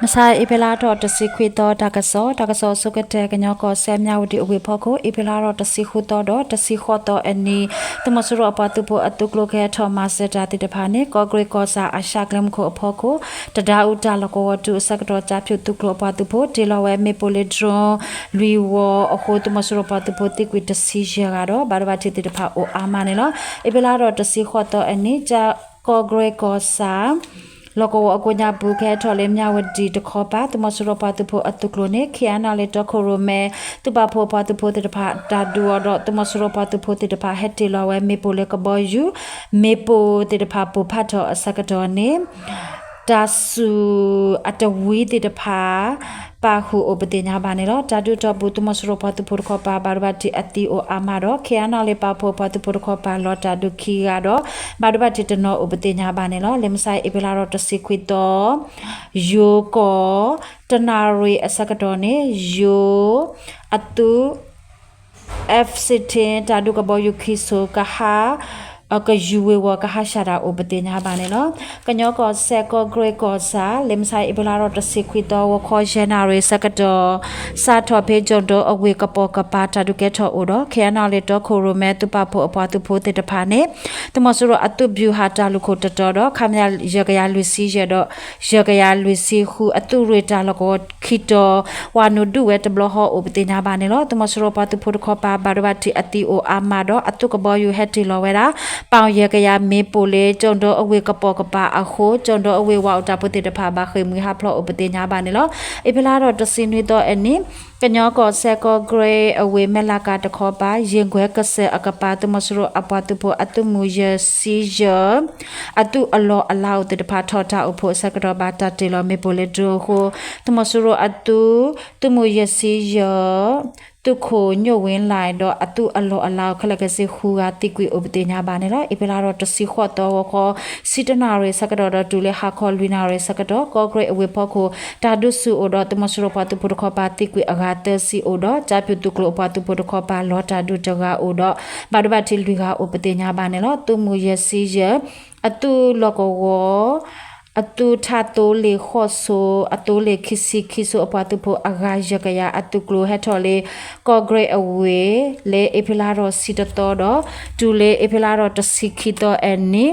มาซาอีเพลาดอตสิควิตอตากะซอสุกเตกะญอกอแซมญาวดิอเวพอโคอีเพลาดอตสิคุตอดอตสิขอตออันนี้ตมสรอปะตุโปอตุกโลแกทอมาเซตาติตะพาเนกอเกรกอซาอาชากลมโคอพอโคตะดาอุตาลกอตุสักตอจาพิตุกโลปะตุโปเทลเวเมโปเลดรอลีวออโคตมสรปะตุโปติกวิตสิเจกาดอบาร์บาติติตะพาโออามาเนลอีเพลาดอตสิขอตออันนี้จากอเกรกอซาลกวอกญาบุแคทอเลมญาวดีตะขอปาตมสรปาตุโพอตุกโลเนเคียนาเลตโคโรเมตุบาโพปาตุโพติตพาดาดัวดตมสรปาตุโพติตพาเฮติลาเวเมโปเลกบอยูเมโปติตพาปุพาทอสักดอเนตาสุอัตวีติตพาปาหูโอปติญาบาเนลจาดุตบุตุมสรปาตุโพขอปาบาร์บาติอติโออามาโรเคียนาเลปาโพปาตุโพขอปาลอตาดุคีกาโดบาร์บาติตโนโอปติญาบาเนลเลมไซเอเปลาโรตสิควิโตโยโกตนารีอสักดอเนโยอตุF16 ตาดุกบอยุคิโซกะฮากะยูเววกะฮาชาราโอปติญาบาเนลกะญอกอเซกอเกรกอซาเลมไซเอเบลารอตสิควิโตวคอเจนารีสกะดอซาทอเพจอนโดอเวกะปอกะปาตาดุเกทอโอดอเคียนาเลตโคโรเมตุปาโพอปาตุโพติตพาเนตมสรอตุบิวฮาตาลุโคตตอดอคามยาเยกะยาลุซีเจดอเยกะยาลุซีคูอตุเรตาลกอคิโตวานุดุเวตบลอฮอโอปติญาบาเนลตมสรปาตุโพขอปาบาร์บาติอติโออามาดออตุกบอยูเฮติลอเวราปาวเยกะยาเมโปเลจอนโดอเวกะปอกะปาอะโคจอนโดอเววาอุตาปติตพาบาเคยมือฮาพลออุปติญาบาเนลเอเพลาดอตสินุโตอันนี้กะญอกอเซกอเกรอเวเมลากาตะขอปาเยงกวกะเซอะกะปาตมสรอปาตุโพอตุมูเยซีเจอตุอลออลาวติตพาทอตาอุโพสักดอบาตาติลอเมโปเลโดโคตมสรอตุมูเยซีเจตุโคညို့ဝင်းလိုက်တော့အတုအလောအလောက်ခလကစီခူကတိကွေဥပဒေညာပါနေလားအပလာတော့တစီခေါ်တော့ခေါ်စီတနာရဲစကတော့တူလေဟာခေါ်လွိနာရဲစကတော့ကောဂရိအဝေဖို့ကိုတာဒုစုအိုတော့တမစရပတုပုတခေါ်ပါတိကွေအဂါတစီအိုတော့ဂျာပြုတုကလောပတုပုတခေါ်ပါလောတာဒုတကအိုတော့ဘာဒဘတိလွိကဥပဒေညာပါနေလားသူမူရစီရအတုလောကောအတူထာတိုလေခောဆိုအတူလေခိစီခိဆိုအပတူဖို့အဂါယကရအတူကလိုဟက်ထော်လေကောဂရိအဝေလေအဖလာရောစီတတော်တော့ဒူလေအဖလာရောတစီခိတော်အနီ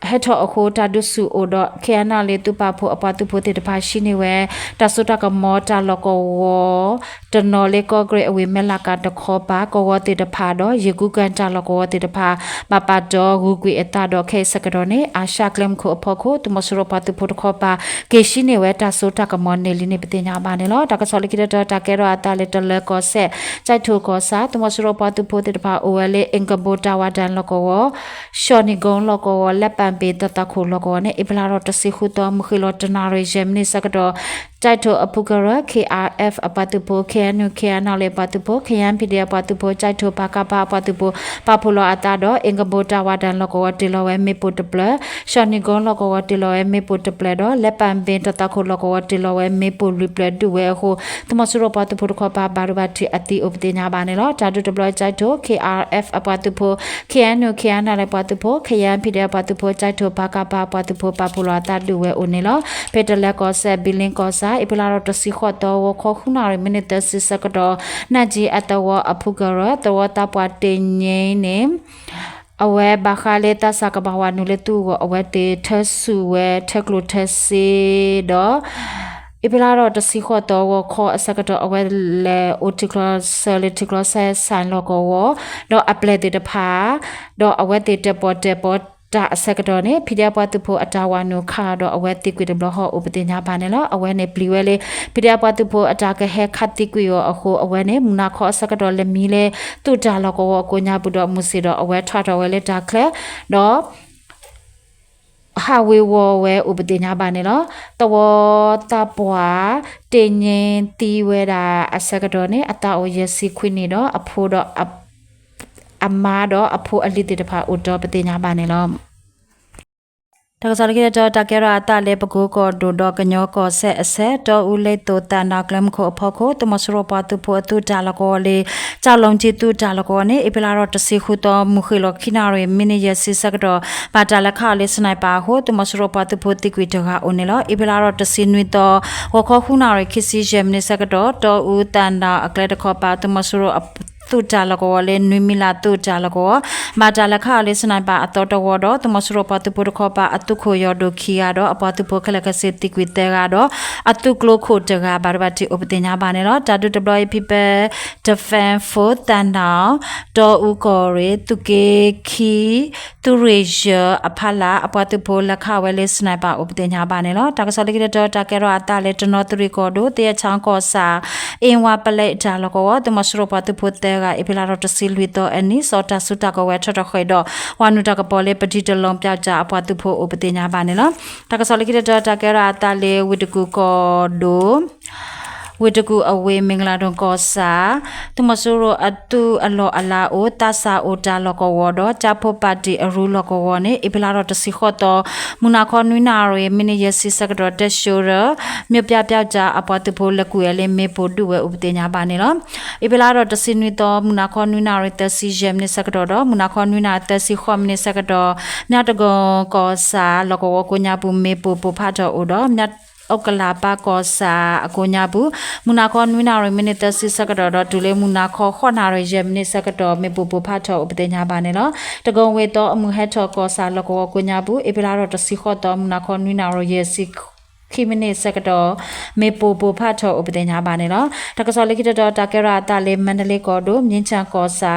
ဟက်ထော်အခုတာဒုစုအိုတော့ခေနာလေတူပါဖို့အပတူဖို့တေတပါရှိနေဝဲတဆုတကမောတာလကောဝတနော်လေကောဂရိအဝေမလာကတခောပါကောဝတေတဖာတော့ယေကုကန်တာလကောတေတဖာမပါတော့ဂူကွေအတာတော့ခေစကတော်နေအာရှကလမ်ခိုအဖို့ကိုတမစရပတူဖို့ခောပါကေရှိနေဝဲတဆုတကမောနေလီနေပတင်ညာပါနေလို့တကဆောလကိတတာကေရောအတာလေတလကောဆက်ကြိုက်ထိုကောစာတမစရပတူဖို့တေတဖာအိုဝဲလေအင်ကဘောတာဝဒန်လကောရှောနီဂုံလကောလက်ပန်ပေတတခုလကောနဲ့အပလာတော့တစီခုတော်မခိလတနာရီဂျမ်နေစကတော့တိုက်ထိုအပုကရ KRF အပတုပို KNU KNL လေပတုပို KNPD ပတုပိုတိုက်ထိုပါကပါပတုပိုပပူလောအတာတော့အင်္ဂဘောတာဝဒန်လကောတီလောဝဲမေပုတ်ပလရှောနီဂွန်လကောတီလောဝဲမေပုတ်ပလတော့လက်ပန်ပင်တတခုလကောတီလောဝဲမေပုရီပလဒူဝဲဟိုတမစရပတုပိုခပါဘာရဘတိအတိဥပဒေညာပါနေလို့တာဒူတပလတိုက်ထို KRF အပတုပို KNU KNL ပတုပို KNPD ပတုပိုတိုက်ထိုပါကပါပတုပိုပပူလောတာဒူဝဲအိုနေလို့ပေတလက်ကောဆက်ဘီလင်းကောစာအပလာတော့တစီခေါ်တော့ခေါခုနာရမိနစ်တစီစကတော့နတ်ကြီးအတဝအဖုကရတော့တပွားတင်ငင်းနေအဝဲဘာခလေတဆကဘဝနုလေတူအဝဲတေထဆူဝဲထက်ကလိုထစီတော့အပလာတော့တစီခေါ်တော့ခေါ်အစကတော့အဝဲလေအိုတီကလဆယ်လီတီကလဆယ်ဆန်လောကောတော့အပလက်တေတဖာတော့အဝဲတေတပေါ်တာအစကတော့နေဖိဒပတုဖို့အတာဝနုခါတော့အဝဲတိကွေတဘလဟောဥပတိညာပါနေလောအဝဲနေပလီဝဲလေဖိဒပတုဖို့အတာကဟဲခတ်တိကွေရောအခုအဝဲနေမနာခောအစကတော့လေမီလေတူတာလောကောကိုညာဘူးတော့မူစီတော့အဝဲထတော့ဝဲလေတာကလဲတော့ဟာဝေဝဝဲဥပတိညာပါနေလောတဝတပွားတင်ရင်တီဝဲတာအစကတော့နေအတာအိုရစီခွိနေတော့အဖိုးတော့အမားတော့အဖိုးအလီတေတဖာဥတော်ပတိညာပါနေလော တကစားလကတဲ့တကရအတလေပကူကောဒိုဒကညောကောဆက်အဆက်တော့ဦးလေတိုတန်နာကလမ်ခိုအဖို့ခိုတမစရပတူဖို့တူတာလကောလေကြောက်လုံးချီတူတာလကောနေအပလာတော့တစီခုတော့မခိလခိနာရမီနီယစီစကတော့ပါတာလခလေးစနိုက်ပါဟုတမစရပတူဖို့တိကွီတကအိုနေလောအပလာတော့တစီနွီတော့ဝခခုနာရခိစီဂျမ်နေစကတော့တော့ဦးတန်နာအကလေတခေါ်ပါတမစရတူတာလကောလေနွေမီလာတူတာလကောမာတာလခလေးစနိုင်ပါအတော်တော်တော့တမစရပတူဖို့ခေါ်ပါအတုခိုရဒိုခီရတော့အပတူဖို့ခလကစစ်တိကွီတဲကတော့အတုကလိုခိုတကဘာဘတိဥပတင်ညာပါနေတော့တာတူ deploy people defend for တန်နာတော့ဥကောရေတုကေခီတူရေဂျအဖလာအပတူဖို့လခဝဲလေးစနိုင်ပါဥပတင်ညာပါနေတော့တာကစလကိတော့တာကဲတော့အတလေတနောတူရီကောဒိုတေချောင်းကောစာအင်ဝပလေတာလကောတမစရပတူဖို့တဲကအပလာတော့တစီလွီတော့အနီစောတာစုတာကဝဲထထခွေတော့ဝါနုတကပေါ်လေပတိတလုံးပြောက်ကြအပွားသူဖို့ဥပတင်ညာပါနေလို့တကစောလိကိတတာကဲရာတာလေဝိတကူကောဒိုဝိတကူအဝေမင်္ဂလာတော်ကောစာတမဆူရအတူအလောအလာအိုတဆာအိုတာလောကဝတော့ဂျဖို့ပါတီအရူလောကဝနေအပလာတော့တစီခော့တော့မူနာခေါနွိနာရေမီနီယစီစကတော့တက်ရှိုရမြပြပြောက်ကြအပွားသူဖို့လက်ကူရလေမေဖို့တူဝဲဥပတင်ညာပါနေလို့အပလာတော့တစီနွိတော့မူနာခေါနွိနာရေတစီဂျမ်နေစကတော့မူနာခေါနွိနာတစီခော့မနေစကတော့မြတ်တကောကောစာလောကဝကိုညာဘူးမေဖို့ပဖတ်တော့အိုတော့မြတ်ဩကလာပါကောစာအကိုညာဘူးမူနာခေါနွိနာရမိနစ်တစီစကတော့ဒူလေမူနာခေါခေါနာရရမိနစ်စကတော့မေပူပဖတ်တော့ဥပဒေညာပါနေနော်တကုံဝေတော့အမှုဟက်တော့ကောစာလကောကိုညာဘူးအပလာတော့တစီခေါတော့မူနာခေါနွိနာရရစီခိမနိစကတော့မေပူပဖတ်တော့ဥပဒေညာပါနေနော်တကစောလိခိတော့တကရတာလေမန္တလေးကောတို့မြင်းချံကောစာ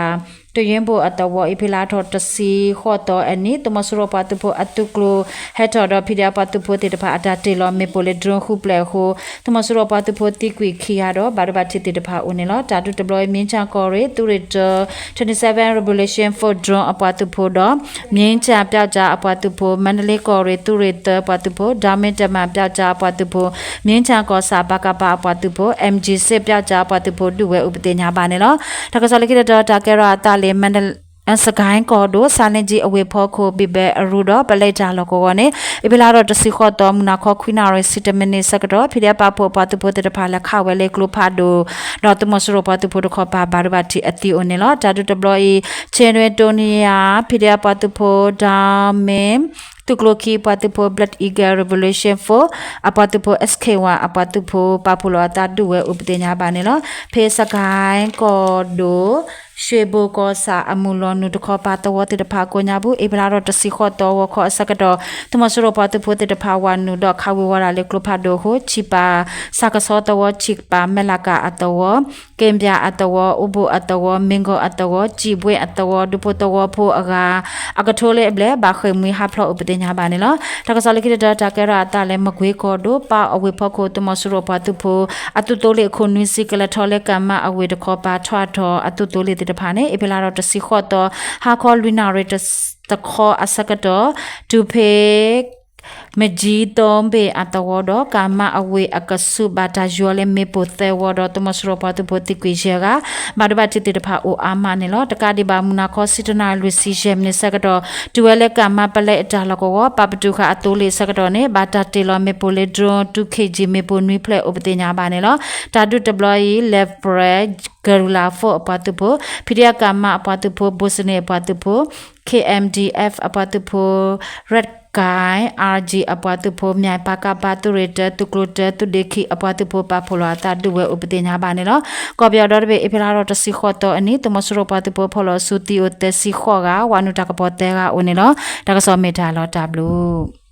တရင်ဖို့အတော်ဝအဖိလာထောတစီခော့တော်အနိတမဆရပတုဖို့အတုကလိုဟက်တော်ဖိဒပတုဖို့တေတဖာအတာတေလောမေပိုလေဒရွန်ခုပလေဟိုတမဆရပတုဖို့တိကွီခီရတော့ဘာဘတိတေတဖာဦးနေလောတာတု deploy မြင်းချကောရေတူရတ27 revolution for drone အပတုဖို့တော့မြင်းချပြောက်ကြအပတုဖို့မန္တလေးကောရေတူရတပတုဖို့ဒါမင်တမပြောက်ကြအပတုဖို့မြင်းချကောစာဘကပါအပတုဖို့ MG6 ပြောက်ကြအပတုဖို့ဒုဝဲဥပဒေညာပါနေလောတကစလကိတော့တာကဲရာတာလေမန္တစကိုင်းကောဒိုစာနေကြီးအဝေဖောခိုပိဘဲအရူတော့ပလက်ကြလောကောကနေအပလာတော့တစီခော့တော်မနာခောခွိနာရစီတမနီစကတော့ဖိရပဖို့ပတုဖို့တဖာလခဝဲလေကလုဖာဒိုတော့တမစရပတုဖို့တခောပါဘာရဘတိအတီအိုနေလောတာဒူဒဘလီချေရဲတိုနီယာဖိရပတုဖို့ဒါမေตุกโลคีปาตุโพ blood eagle revolution 4 apatupo sk1 apatupo papulata duwe ဥပဒေညာပါနေလို့ဖေးစကိုင်းကောဒိုရွှေဘိုကောစာအမူလောနုတခောပါတဝတိတဖာကိုညာဘူးအေဗလာတော့တစီခောတော်ဝခောအစကတော့တမဆရပတုဖို့တဖာဝနုတော့ခဝဝရလေကလဖာဒိုဟိုချီပါစကစောတော်ချီပါမလကအတော်ကင်ပြအတော်ဥဘအတော်မင်္ဂအတော်ကြည်ပွေအတော်ဒုဖို့တော်ဖို့အကထိုးလေဘလေဘာခေမွေဟာဖလောဥပဒေညာပါနေလို့တကစလကိတတာကရတာလည်းမကွေးကောဒိုပါအဝေဖောခိုတမဆရပတုဖို့အတုတိုးလေခုနွီစီကလထော်လေကမအဝေတခောပါထွားတော်အတုတိုးလေတဖာနေအပလာတော့တစီခော့တော့ဟာခေါ်လူနာရတခောအစကတော့ဒူဖေမကြီးတုံးပေအတဝတော့ကာမအဝေအကဆုဘာတာဂျိုလေမေပိုသေဝတော့တမစရပတုပိုတိကွေရှေကဘာဒဘတိတဖာအိုအာမနေလို့တကတိဘာမူနာခောစစ်တနာလူစီရှေမနေစကတော့ဒူဝဲလေကာမပလက်အတာလကောပပတုခအတိုးလေးစကတော့နေဘာတာတေလောမေပိုလေဒရွန် 2kg မေပိုနွီဖလက်ဥပဒေညာပါနေလို့တာဒု deploy leverage garula for အပတုပိုဖိရိယကာမအပတုပိုဘုစနေအပတုပို KMDF အပတုပို red guy RG အပွားသူဖို့မြိုင်ပါကပါသူရတသူကလတသူဒခိအပွားသူဖို့ပါဖလာတာဒုဝဲဥပဒေညာပါနေလို့ကောပြောတော့ဘေအဖလာတော့တစီခော့တော့အနီတမဆရပါသူဖို့ဖလာစုတီအိုတစီခော့ကဝါနုတကပေါ်တဲကဦးနေလို့တကစောမေတာလို့တဘလူ